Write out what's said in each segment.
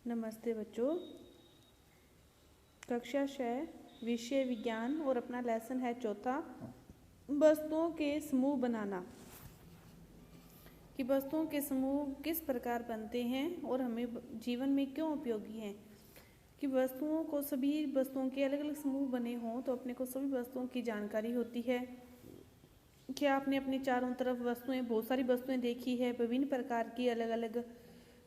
नमस्ते बच्चों। कक्षा 6 विषय विज्ञान और अपना लेसन है चौथा, वस्तुओं के समूह बनाना। कि वस्तुओं के समूह किस प्रकार बनते हैं और हमें जीवन में क्यों उपयोगी हैं। कि वस्तुओं को सभी वस्तुओं के अलग अलग समूह बने हों तो अपने को सभी वस्तुओं की जानकारी होती है। क्या आपने अपने चारों तरफ बहुत सारी वस्तुएं देखी है, विभिन्न प्रकार की अलग अलग।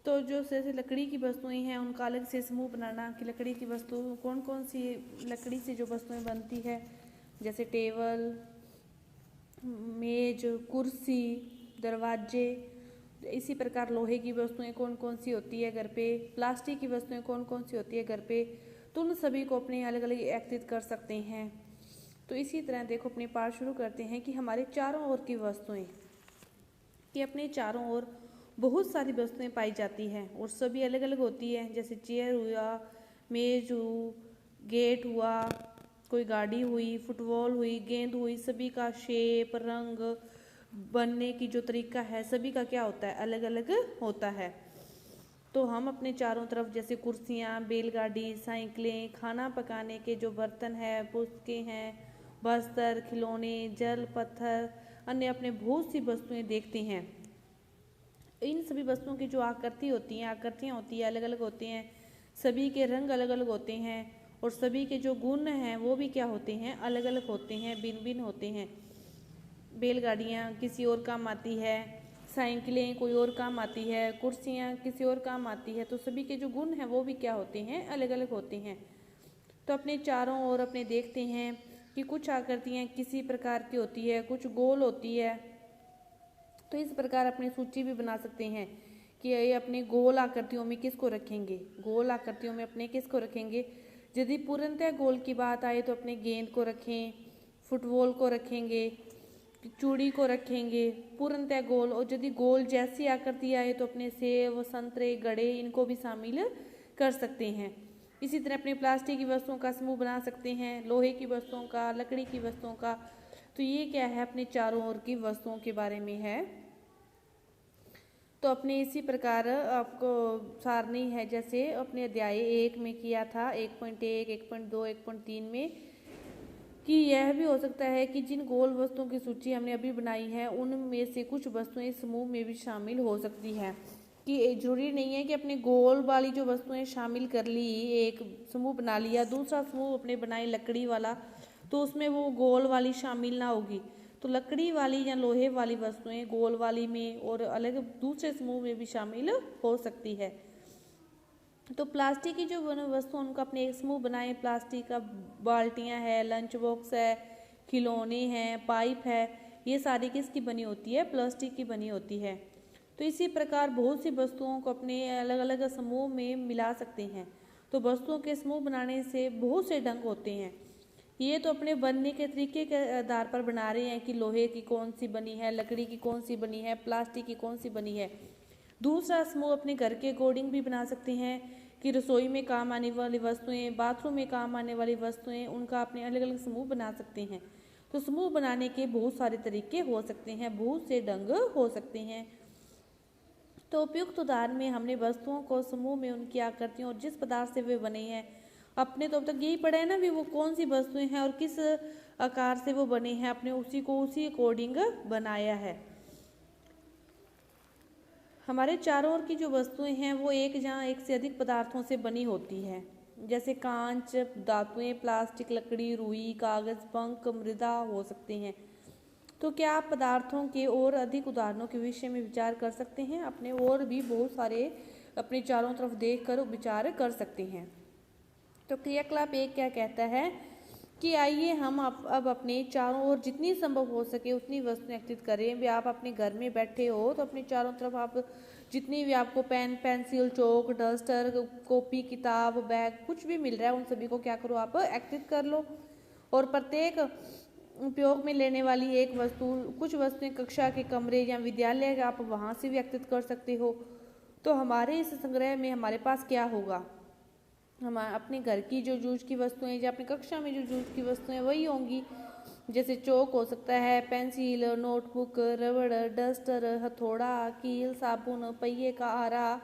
तो जो जैसे लकड़ी की वस्तुएं हैं उनका अलग से समूह बनाना कि लकड़ी की वस्तु कौन कौन सी लकड़ी से जो वस्तुएं बनती है, जैसे टेबल, मेज, कुर्सी, दरवाजे। इसी प्रकार लोहे की वस्तुएं कौन कौन सी होती है घर पे, प्लास्टिक की वस्तुएं कौन कौन सी होती है घर पे। तो उन सभी को अपने अलग अलग एकत्रित कर सकते हैं। तो इसी तरह देखो अपने पाठ शुरू करते हैं कि हमारे चारों ओर की वस्तुएं, कि अपने चारों ओर बहुत सारी वस्तुएं पाई जाती हैं और सभी अलग अलग होती है। जैसे चेयर हुआ, मेज हुआ, गेट हुआ, कोई गाड़ी हुई, फुटबॉल हुई, गेंद हुई, सभी का शेप, रंग, बनने की जो तरीका है सभी का क्या होता है, अलग अलग होता है। तो हम अपने चारों तरफ जैसे कुर्सियाँ, बैलगाड़ी, साइकिलें, खाना पकाने के जो बर्तन है, पुस्तकें हैं, बस्तर, खिलौने, जल, पत्थर, अन्य अपने बहुत सी वस्तुएं देखते हैं। इन सभी वस्तुओं की जो आकृतियाँ होती है अलग अलग होती हैं, सभी के रंग अलग अलग होते हैं और सभी के जो गुण हैं वो भी क्या होते हैं, अलग अलग होते हैं, भिन्न भिन्न होते हैं। बैलगाड़ियाँ किसी और काम आती है, साइकिलें कोई और काम आती है, कुर्सियाँ किसी और काम आती है। तो सभी के जो गुण हैं वो भी क्या होते हैं, अलग अलग होते हैं। तो अपने चारों ओर अपने देखते हैं कि कुछ आकृतियाँ किसी प्रकार की होती है, कुछ गोल होती है। तो इस प्रकार अपनी सूची भी बना सकते हैं कि ये अपने गोल आकृतियों में किसको रखेंगे, गोल आकृतियों में अपने किसको रखेंगे। यदि पूर्णतः गोल की बात आए तो अपने गेंद को रखें, फुटबॉल को रखेंगे, चूड़ी को रखेंगे, पूर्णतः गोल। और यदि गोल जैसी आकृति आए तो अपने सेब, संतरे, गड़े इनको भी शामिल कर सकते हैं। इसी तरह अपने प्लास्टिक की वस्तुओं का समूह बना सकते हैं, लोहे की वस्तुओं का, लकड़ी की वस्तुओं का। तो ये क्या है, अपने चारों ओर की वस्तुओं के बारे में है। तो अपने इसी प्रकार आपको सारणी है, जैसे अपने अध्याय 1 में किया था 1.1, 1.2, 1.3 में, कि यह भी हो सकता है कि जिन गोल वस्तुओं की सूची हमने अभी बनाई है उनमें से कुछ वस्तुएं समूह में भी शामिल हो सकती हैं। कि जरूरी नहीं है कि अपने गोल वाली जो वस्तुएं शामिल कर ली, एक समूह बना लिया, दूसरा समूह अपने बनाए लकड़ी वाला, तो उसमें वो गोल वाली शामिल ना होगी। तो लकड़ी वाली या लोहे वाली वस्तुएं गोल वाली में और अलग दूसरे समूह में भी शामिल हो सकती है। तो प्लास्टिक की जो वस्तु उनका अपने एक समूह बनाए, प्लास्टिक का बाल्टियां है, लंच बॉक्स है, खिलौने हैं, पाइप है, ये सारी किसकी बनी होती है, प्लास्टिक की बनी होती है। तो इसी प्रकार बहुत सी वस्तुओं को अपने अलग अलग समूह में मिला सकते हैं। तो वस्तुओं के समूह बनाने से बहुत से ढंग होते हैं। ये तो अपने बनने के तरीके के आधार पर बना रहे हैं कि लोहे की कौन सी बनी है, लकड़ी की कौन सी बनी है, प्लास्टिक की कौन सी बनी है। दूसरा समूह अपने घर के अकॉर्डिंग भी बना सकते हैं कि रसोई में काम आने वाली वस्तुएं, बाथरूम में काम आने वाली वस्तुएं, उनका अपने अलग अलग समूह बना सकते हैं। तो समूह बनाने के बहुत सारे तरीके हो सकते हैं, बहुत से ढंग हो सकते हैं। तो उपयुक्त उदाहरण में हमने वस्तुओं को समूह में उनकी आकृतियों और जिस पदार्थ से वे बने हैं, अपने तो अब तक यही पढ़ा है ना भी वो कौन सी वस्तुएं हैं और किस आकार से वो बने हैं, अपने उसी को उसी अकॉर्डिंग बनाया है। हमारे चारों ओर की जो वस्तुएं हैं वो एक जहाँ एक से अधिक पदार्थों से बनी होती है, जैसे कांच, धातुएं, प्लास्टिक, लकड़ी, रुई, कागज, पंख, मृदा हो सकते हैं। तो क्या आप पदार्थों के और अधिक उदाहरणों के विषय में विचार कर सकते हैं, अपने और भी बहुत सारे अपने चारों तरफ देखकर विचार कर सकते हैं। तो क्रियाकलाप 1 क्या कहता है कि आइए हम अब अपने चारों ओर जितनी संभव हो सके उतनी वस्तुएं एकत्रित करें। भी आप अपने घर में बैठे हो तो अपने चारों तरफ आप जितनी भी आपको पेन, पेंसिल, चौक, डस्टर, कॉपी, किताब, बैग कुछ भी मिल रहा है उन सभी को क्या करो, आप एकत्रित कर लो। और प्रत्येक उपयोग में लेने वाली एक वस्तु, कुछ वस्तुएं कक्षा के कमरे या विद्यालय आप वहाँ से भी एकत्रित कर सकते हो। तो हमारे इस संग्रह में हमारे पास क्या होगा, हम अपने घर की जो यूज की वस्तुएं या अपनी कक्षा में जो यूज की वस्तुएं वही होंगी। जैसे चौक हो सकता है, पेंसिल, नोटबुक, रबड़, डस्टर, हथौड़ा, कील, साबुन, पहिए का आरा,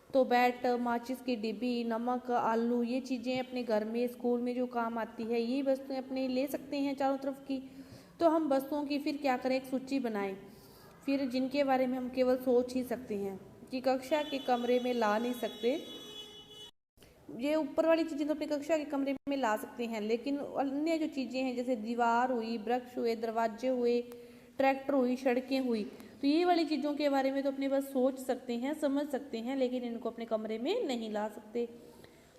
तो बैट, माचिस की डिब्बी, नमक, आलू, ये चीज़ें अपने घर में, स्कूल में जो काम आती है, ये वस्तुएं अपने ले सकते हैं चारों तरफ की। तो हम वस्तुओं की फिर क्या करें, एक सूची बनाएं, फिर जिनके बारे में हम केवल सोच ही सकते हैं, कि कक्षा के कमरे में ला नहीं सकते। ये ऊपर वाली चीज़ें तो अपनी कक्षा के कमरे में ला सकते हैं, लेकिन अन्य जो चीज़ें हैं जैसे दीवार हुई, वृक्ष हुए, दरवाजे हुए, ट्रैक्टर हुई, सड़कें हुई, तो ये वाली चीज़ों के बारे में तो अपने बस सोच सकते हैं, समझ सकते हैं, लेकिन इनको अपने कमरे में नहीं ला सकते।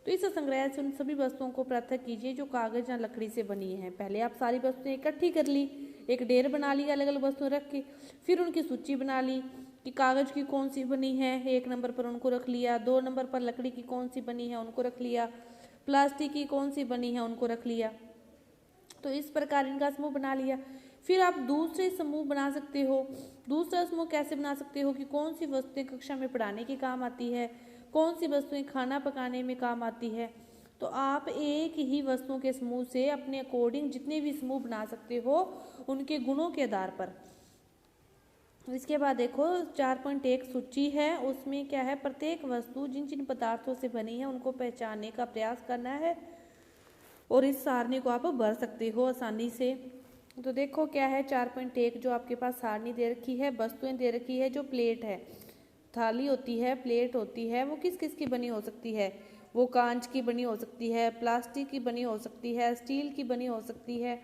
तो इस संग्रह से उन सभी वस्तुओं को पृथक कीजिए जो कागज या लकड़ी से बनी है। पहले आप सारी वस्तुएं इकट्ठी कर ली, एक ढेर बना लिया अलग अलग वस्तुएं रख के, फिर उनकी सूची बना ली कि कागज की कौन सी बनी है, 1 नंबर पर उनको रख लिया, 2 नंबर पर लकड़ी की कौन सी बनी है उनको रख लिया, प्लास्टिक की कौन सी बनी है उनको रख लिया। तो इस प्रकार इनका समूह बना लिया। फिर आप दूसरे समूह बना सकते हो। दूसरा समूह कैसे बना सकते हो कि कौन सी वस्तुएं कक्षा में पढ़ाने के काम आती है, कौन सी वस्तुएं खाना पकाने में काम आती है। तो आप एक ही वस्तुओं के समूह से अपने अकॉर्डिंग जितने भी समूह बना सकते हो उनके गुणों के आधार पर। इसके बाद देखो 4.1 सूची है, उसमें क्या है, प्रत्येक वस्तु जिन जिन पदार्थों से बनी है उनको पहचानने का प्रयास करना है और इस सारणी को आप भर सकते हो आसानी से। तो देखो क्या है 4.1, जो आपके पास सारणी दे रखी है, वस्तुएं दे रखी है, जो प्लेट है, थाली होती है, प्लेट होती है, वो किस किस की बनी हो सकती है, वो कांच की बनी हो सकती है, प्लास्टिक की बनी हो सकती है, स्टील की बनी हो सकती है।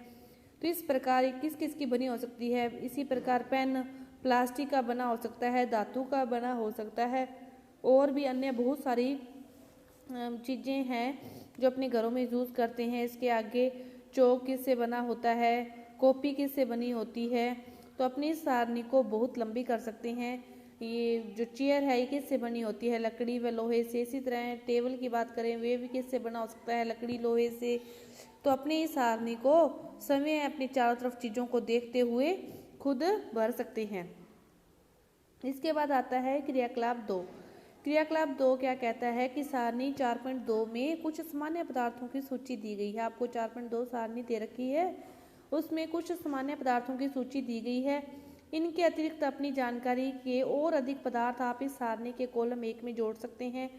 तो इस प्रकार किस किस की बनी हो सकती है। इसी प्रकार पेन प्लास्टिक का बना हो सकता है, धातु का बना हो सकता है, और भी अन्य बहुत सारी चीज़ें हैं जो अपने घरों में यूज़ करते हैं। इसके आगे चौक किससे बना होता है, कॉपी किससे बनी होती है। तो अपनी इस सारणी को बहुत लंबी कर सकते हैं। ये जो चेयर है ये किससे बनी होती है, लकड़ी व लोहे से। इसी तरह टेबल की बात करें, वे भी किससे बना हो सकता है, लकड़ी लोहे से। तो अपनी इस सारणी को समय अपनी चारों तरफ चीज़ों को देखते हुए खुद भर सकते हैं। इसके बाद आता है क्रियाकलाप 2। क्रियाकलाप 2 क्या कहता है कि सारणी 4.2 में कुछ सामान्य पदार्थों की सूची दी गई है। आपको 4.2 सारणी दे रखी है, उसमें कुछ सामान्य पदार्थों की सूची दी गई है। इनके अतिरिक्त अपनी जानकारी के और अधिक पदार्थ आप इस सारणी के कॉलम 1 में जोड़ सकते हैं।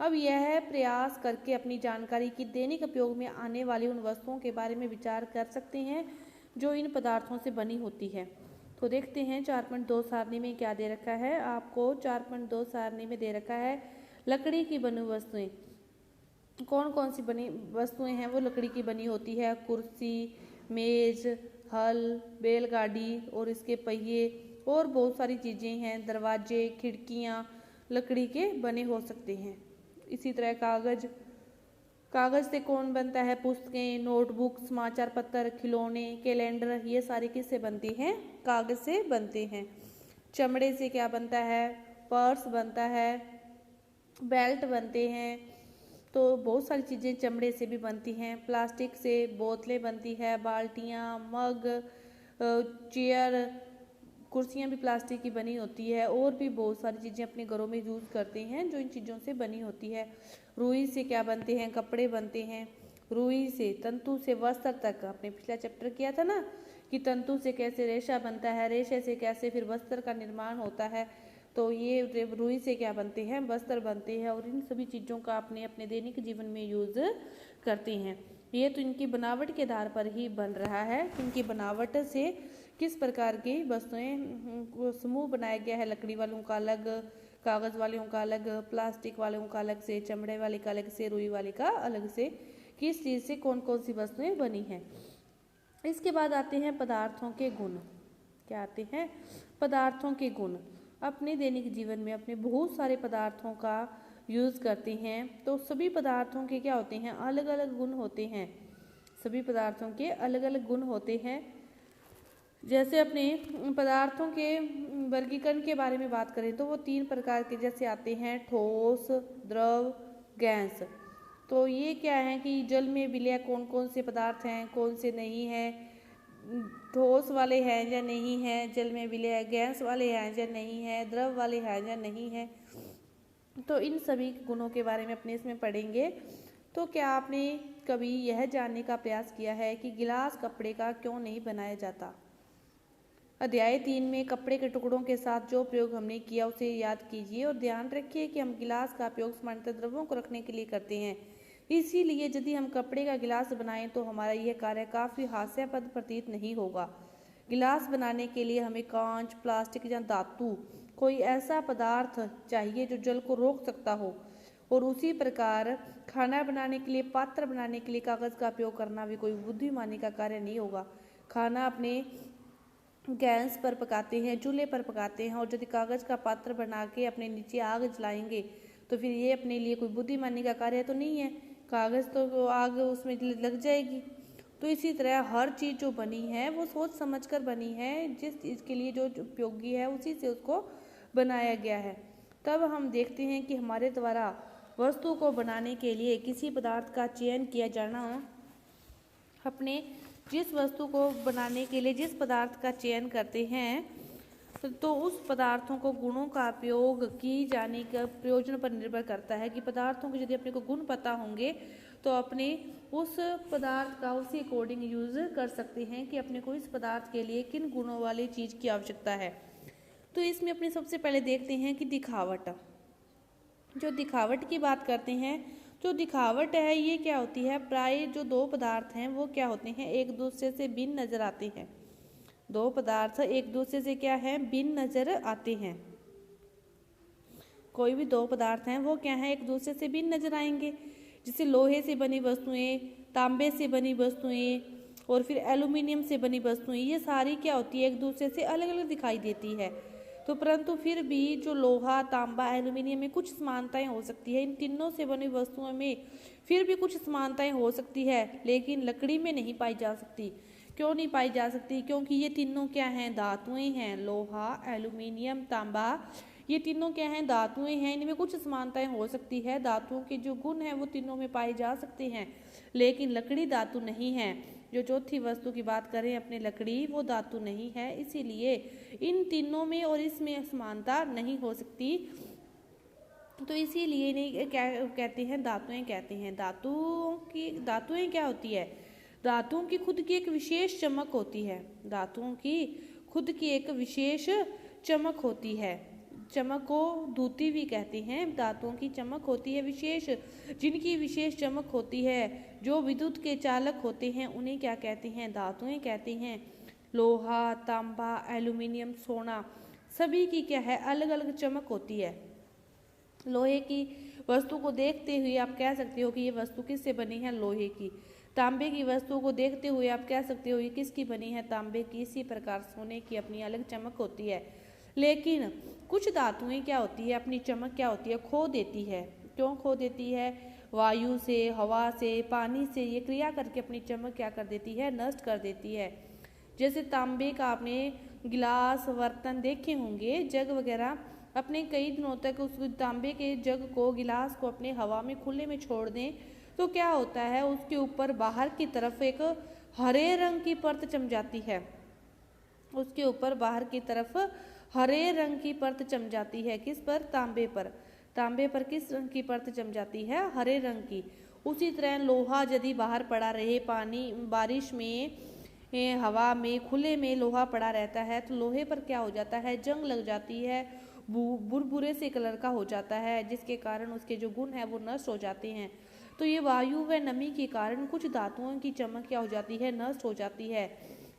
अब यह प्रयास करके अपनी जानकारी की दैनिक उपयोग में आने वाली उन वस्तुओं के बारे में विचार कर सकते हैं जो इन पदार्थों से बनी होती है। तो देखते हैं 4.2 सारणी में क्या दे रखा है। आपको 4.2 सारणी में दे रखा है लकड़ी की बनी वस्तुएं। कौन कौन सी बनी वस्तुएं हैं वो लकड़ी की बनी होती है, कुर्सी, मेज, हल, बैलगाड़ी और इसके पहिए, और बहुत सारी चीज़ें हैं, दरवाजे, खिड़कियां लकड़ी के बने हो सकते हैं। इसी तरह कागज, कागज से कौन बनता है, पुस्तकें, नोटबुक, समाचार पत्र, खिलौने, कैलेंडर, ये सारे किससे बनते हैं, कागज से बनते हैं। चमड़े से क्या बनता है, पर्स बनता है, बेल्ट बनते हैं। तो बहुत सारी चीज़ें चमड़े से भी बनती हैं। प्लास्टिक से बोतलें बनती है, बाल्टियाँ, मग, चेयर, कुर्सियाँ भी प्लास्टिक की बनी होती है, और भी बहुत सारी चीज़ें अपने घरों में यूज़ करते हैं जो इन चीज़ों से बनी होती है। रुई से क्या बनते हैं, कपड़े बनते हैं। रुई से, तंतु से वस्त्र तक, आपने पिछला चैप्टर किया था ना कि तंतु से कैसे रेशा बनता है, रेशे से कैसे फिर वस्त्र का निर्माण होता है। तो ये रुई से क्या बनते हैं, वस्त्र बनते हैं, और इन सभी चीज़ों का अपने अपने दैनिक जीवन में यूज़ करते हैं। ये तो इनकी बनावट के आधार पर ही बन रहा है, इनकी बनावट से किस प्रकार की वस्तुएं समूह बनाया गया है। लकड़ी वालों का अलग, कागज़ वालों का अलग, प्लास्टिक वालों का अलग से, चमड़े वाले का अलग से, रुई वाले का अलग से, किस चीज़ से कौन कौन सी वस्तुएं बनी हैं। इसके बाद आते हैं पदार्थों के गुण। क्या आते हैं, पदार्थों के गुण। अपने दैनिक जीवन में अपने बहुत सारे पदार्थों का यूज़ करते हैं। तो सभी पदार्थों के क्या होते हैं, अलग अलग गुण होते हैं। सभी पदार्थों के अलग अलग गुण होते हैं। जैसे अपने पदार्थों के वर्गीकरण के बारे में बात करें तो वो 3 प्रकार के जैसे आते हैं, ठोस, द्रव, गैस। तो ये क्या है कि जल में विलय कौन कौन से पदार्थ हैं, कौन से नहीं हैं, ठोस वाले हैं या नहीं हैं, जल में विलय, गैस वाले हैं या नहीं हैं, द्रव वाले हैं या नहीं हैं। तो इन सभी गुणों के बारे में अपने इसमें पढ़ेंगे। तो क्या आपने कभी यह जानने का प्रयास किया है कि गिलास कपड़े का क्यों नहीं बनाया जाता। अध्याय 3 में कपड़े के टुकड़ों के साथ जो प्रयोग हमने किया उसे याद कीजिए और ध्यान रखिए कि हम गिलास का उपयोग सामान्यतः द्रव्यों को रखने के लिए करते हैं। इसीलिए यदि हम कपड़े का गिलास बनाएं तो हमारा यह कार्य काफी हास्यास्पद प्रतीत नहीं होगा। गिलास बनाने के लिए हमें कांच, प्लास्टिक या धातु कोई ऐसा पदार्थ चाहिए जो जल को रोक सकता हो, और उसी प्रकार खाना बनाने के लिए, पात्र बनाने के लिए कागज का उपयोग करना भी कोई बुद्धिमानी का कार्य नहीं होगा। खाना अपने गैस पर पकाते हैं, चूल्हे पर पकाते हैं, और यदि कागज का पात्र बना के अपने नीचे आग जलाएंगे तो फिर ये अपने लिए कोई बुद्धिमानी का कार्य तो नहीं है। कागज तो आग उसमें लग जाएगी। तो इसी तरह हर चीज जो बनी है वो सोच समझकर बनी है, जिस चीज के लिए जो उपयोगी है उसी से उसको बनाया गया है। तब हम देखते हैं कि हमारे द्वारा वस्तु को बनाने के लिए किसी पदार्थ का चयन किया जाना, अपने जिस वस्तु को बनाने के लिए जिस पदार्थ का चयन करते हैं तो उस पदार्थों को गुणों का उपयोग की जाने का प्रयोजन पर निर्भर करता है कि पदार्थों के यदि अपने को गुण पता होंगे तो अपने उस पदार्थ का उसी अकॉर्डिंग यूज कर सकते हैं कि अपने को इस पदार्थ के लिए किन गुणों वाली चीज की आवश्यकता है। तो इसमें अपने सबसे पहले देखते हैं कि दिखावट। जो दिखावट की बात करते हैं, जो दिखावट है ये क्या होती है, प्राय जो दो पदार्थ हैं वो क्या होते हैं, एक दूसरे से भिन्न नजर आते हैं। दो पदार्थ एक दूसरे से क्या है, भिन्न नजर आते हैं। कोई भी दो पदार्थ हैं वो क्या है, एक दूसरे से भिन्न नजर आएंगे। जैसे लोहे से बनी वस्तुएं, तांबे से बनी वस्तुएं और फिर एल्यूमिनियम से बनी वस्तुएं, ये सारी क्या होती है, एक दूसरे से अलग अलग दिखाई देती है। तो परंतु फिर भी जो लोहा, तांबा, एल्यूमिनियम में कुछ समानताएं हो सकती है। इन तीनों से बनी वस्तुओं में फिर भी कुछ समानताएं हो सकती है, लेकिन लकड़ी में नहीं पाई जा सकती। क्यों नहीं पाई जा सकती, क्योंकि ये तीनों क्या हैं, धातुएं हैं। लोहा, एल्यूमिनियम, तांबा, ये तीनों क्या हैं, धातुएं हैं। इनमें कुछ समानताएं हो सकती है, धातुओं के जो गुण हैं वो तीनों में पाए जा सकते हैं, लेकिन लकड़ी धातु नहीं है। जो चौथी वस्तु की बात करें अपने लकड़ी, वो धातु नहीं है, इसीलिए इन तीनों में और इसमें समानता नहीं हो सकती। तो इसीलिए इन्हें क्या कहते हैं, धातुएं कहते हैं। धातुएं क्या होती है, धातुओं की खुद की एक विशेष चमक होती है। धातुओं की खुद की एक विशेष चमक होती है। चमक को धूति भी कहते हैं। धातुओं की चमक होती है विशेष, जिनकी विशेष चमक होती है, जो विद्युत के चालक होते हैं, उन्हें क्या कहते हैं, धातुएं कहते हैं। लोहा, तांबा, एल्यूमिनियम, सोना, सभी की क्या है, अलग अलग चमक होती है। लोहे की वस्तु को देखते हुए आप कह सकते हो कि ये वस्तु किससे बनी है, लोहे की। तांबे की वस्तु को देखते हुए आप कह सकते हो ये किसकी बनी है, तांबे की। इसी प्रकार सोने की अपनी अलग चमक होती है। लेकिन कुछ धातुएं क्या होती है, अपनी चमक क्या होती है, खो देती है। क्यों खो देती है, वायु से, हवा से, पानी से ये क्रिया करके अपनी चमक क्या कर देती है, नष्ट कर देती है। जैसे तांबे का आपने गिलास, बर्तन देखे होंगे, जग वगैरह, अपने कई दिनों तक उस तांबे के जग को, गिलास को अपने हवा में खुले में छोड़ दें तो क्या होता है, उसके ऊपर बाहर की तरफ एक हरे रंग की परत जम जाती है। उसके ऊपर बाहर की तरफ हरे रंग की परत जम जाती है। किस पर, तांबे पर। तांबे पर किस रंग की परत जम जाती है, हरे रंग की। उसी तरह लोहा यदि बाहर पड़ा रहे, पानी, बारिश में, हवा में, खुले में लोहा पड़ा रहता है तो लोहे पर क्या हो जाता है, जंग लग जाती है, बुरबुरे से कलर का हो जाता है, जिसके कारण उसके जो गुण है वो नष्ट हो जाते हैं। तो ये वायु व नमी के कारण कुछ धातुओं की चमक क्या हो जाती है, नष्ट हो जाती है।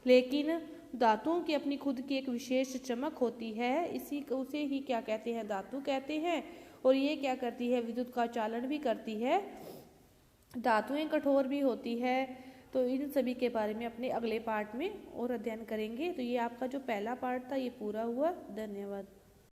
लेकिन धातुओं की अपनी खुद की एक विशेष चमक होती है, उसे ही क्या कहते हैं, धातु कहते हैं। और ये क्या करती है, विद्युत का चालन भी करती है। धातुएं कठोर भी होती है। तो इन सभी के बारे में अपने अगले पार्ट में और अध्ययन करेंगे। तो ये आपका जो पहला पार्ट था ये पूरा हुआ। धन्यवाद।